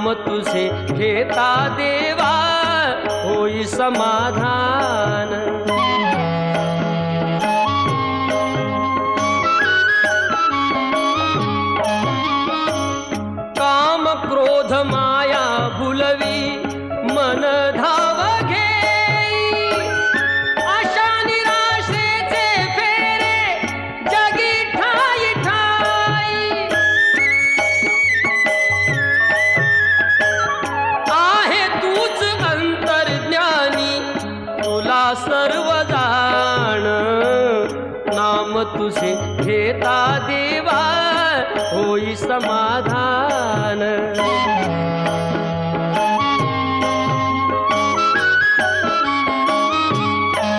नाम तुझे घेता देवा होई समाधान। काम क्रोध माया भुलवी मन धाव घेई, आशा निराशेचे फेरे जगी ठाई ठाई। आहे तूच अंतर्ज्ञानी तुला सर्व जाण, नाम तुझे घेता देवा होई समाधान।